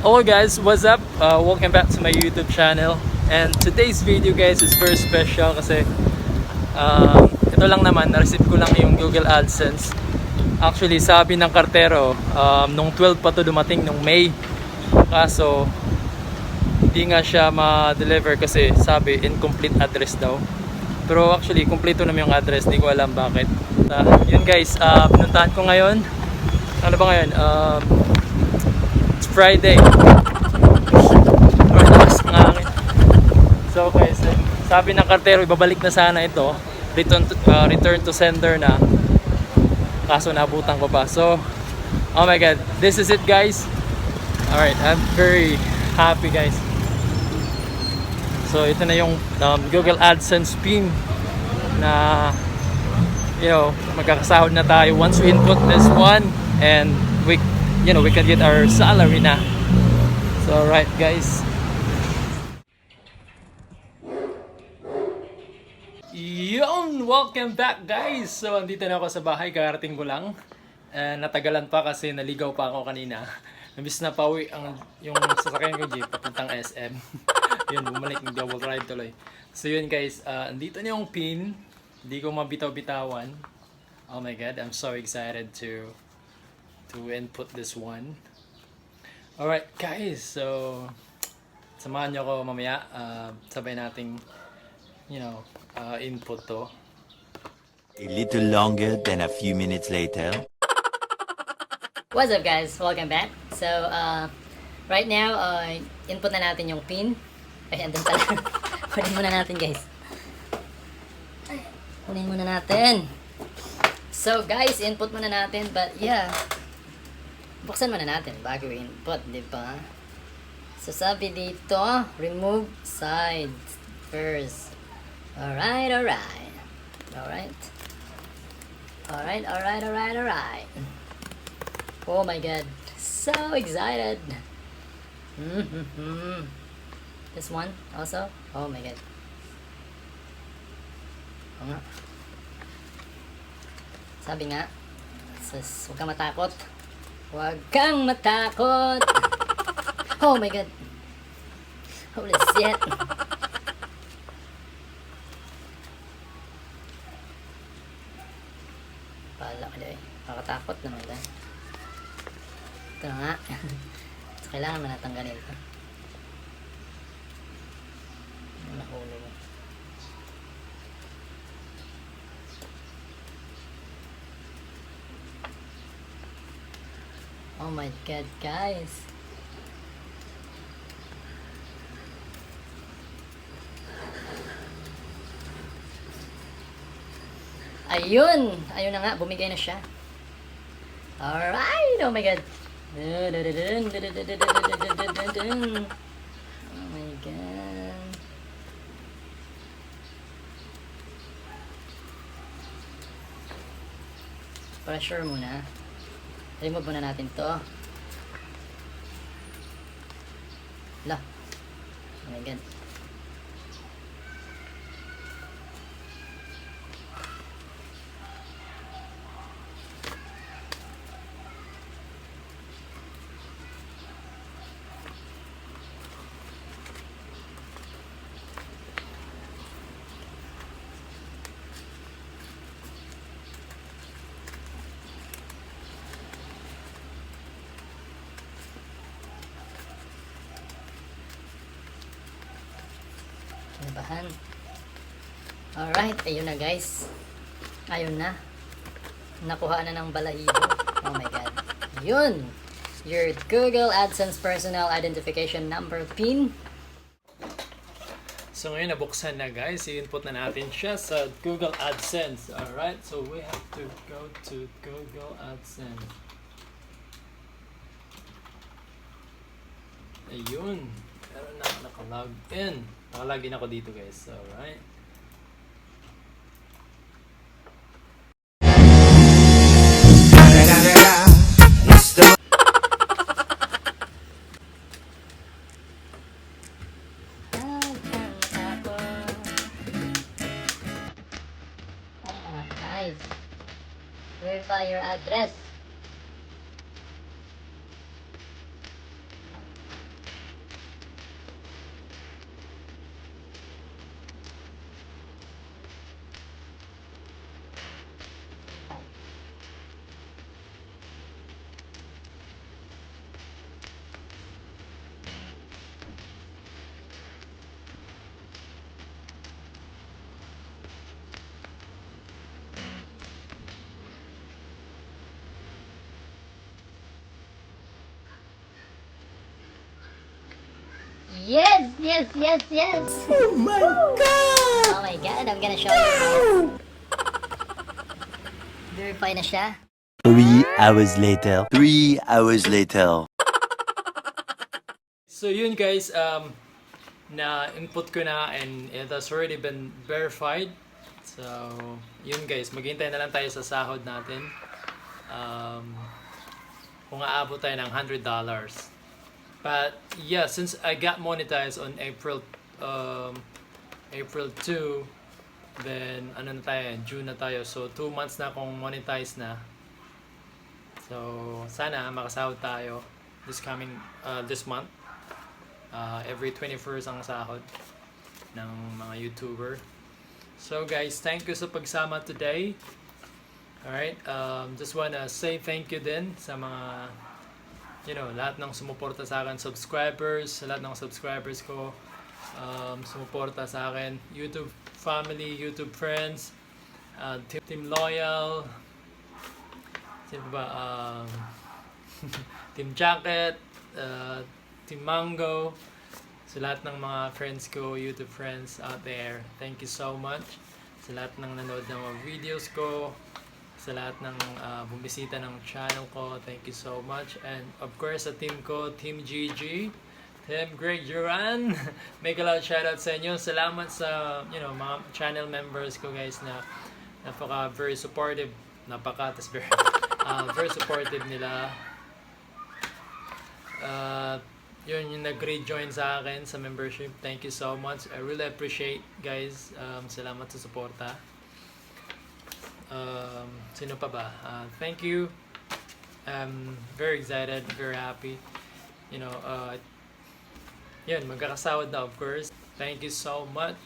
Hello guys, what's up? Welcome back to my YouTube channel. And today's video guys is very special kasi ito lang naman, na-receive ko lang yung Google AdSense. Actually, sabi ng kartero, nung 12 pa to dumating, nung May. Kaso, hindi nga siya ma-deliver kasi sabi incomplete address daw. Pero actually, kompleto naman yung address, hindi ko alam bakit. Yun guys, pinuntahan ko ngayon. Ano ba ngayon? It's Friday. Lakas ng hangin. So guys, sabi ng kartero, ibabalik na sana ito. Return to sender na. Kaso nabutan ko pa. So, oh my god, this is it guys. Alright, I'm very happy guys. So ito na yung Google AdSense PIN na magkakasahod na tayo once we input this one and we can get our salary na. So right guys, yun, welcome back guys. So andito na ako sa bahay, karating ko lang. Natagalan pa kasi naligaw pa ako kanina. Nabis na pauwi yung sasakyan ko jeep papuntang SM. Yun, bumalik yung double ride tuloy. So yun guys, andito na yung pin. Hindi ko mabitaw-bitawan. Oh my god, I'm so excited to input this one. Alright guys, so samahan nyo ako mamaya. Sabay nating input to. A little longer than a few minutes later. What's up guys? Welcome back. So, right now, input na natin yung pin. Ay, andun pala. Kunin muna natin guys. Kunin muna natin. So guys, input muna natin. But yeah, buksan muna natin bago input, di ba? So sabi dito, remove sides first. Alright. Oh my god, so excited. This one also. Oh my god. Oo nga. Sabi nga, huwag kang matakot. Huwag kang matakot. Oh my god. Holy shit. Pala ka daw eh. Makatakot naman lang. Ito nga. So, kailangan manatanggalin ito. Nahuli mo. Oh my god, guys. Ayun na nga, bumigay na siya. Alright, oh my god. Oh my god. Para sure muna. Remove muna natin to. La. Oh my god. Kinabahan. Alright, ayun na guys. Ayun na. Nakuha na ng balahibo. Oh my god. Yun! Your Google AdSense Personal Identification Number PIN. So ngayon nabuksan na guys, i-input na natin siya sa Google AdSense. Alright, so we have to go to Google AdSense. Ayun. Pero naka-log in. Naka-log in ako dito guys. Alright. Guys, verify your address. Yes, yes, yes, yes. Oh my God! Oh my God, I'm gonna show you. Verify na siya. 3 hours later. 3 hours later. So yun guys, na input ko na and it has already been verified. So yun guys, maghintay na lang tayo sa sahod natin. Kung aabot tayo ng $100. But yeah, since I got monetized on April 2, then ano na tayo, June na tayo. So 2 months na akong monetized na. So sana makasahod tayo this month. Every 21st ang sahod ng mga YouTuber. So guys, thank you sa pagsama today. Alright, just wanna say thank you din sa mga, lahat ng sumuporta sa akin, subscribers, sa lahat ng subscribers ko, sumuporta sa akin, YouTube family, YouTube friends, Team Loyal, sino ba, Team Jacket, Team Mango, sa lahat ng mga friends ko, YouTube friends out there, thank you so much. Sa lahat ng nanood ng mga videos ko, sa lahat ng bumisita ng channel ko, thank you so much. And of course sa team ko, Team GG, Team Greg Duran, make a loud shoutout sa inyo. Salamat sa mga channel members ko guys na very supportive, very supportive nila. Yun yung nag-rejoin sa akin sa membership. Thank you so much. I really appreciate guys. Salamat sa suporta. Sino pa ba? Thank you. I'm very excited, very happy. Yun, magkakasahod na of course. Thank you so much.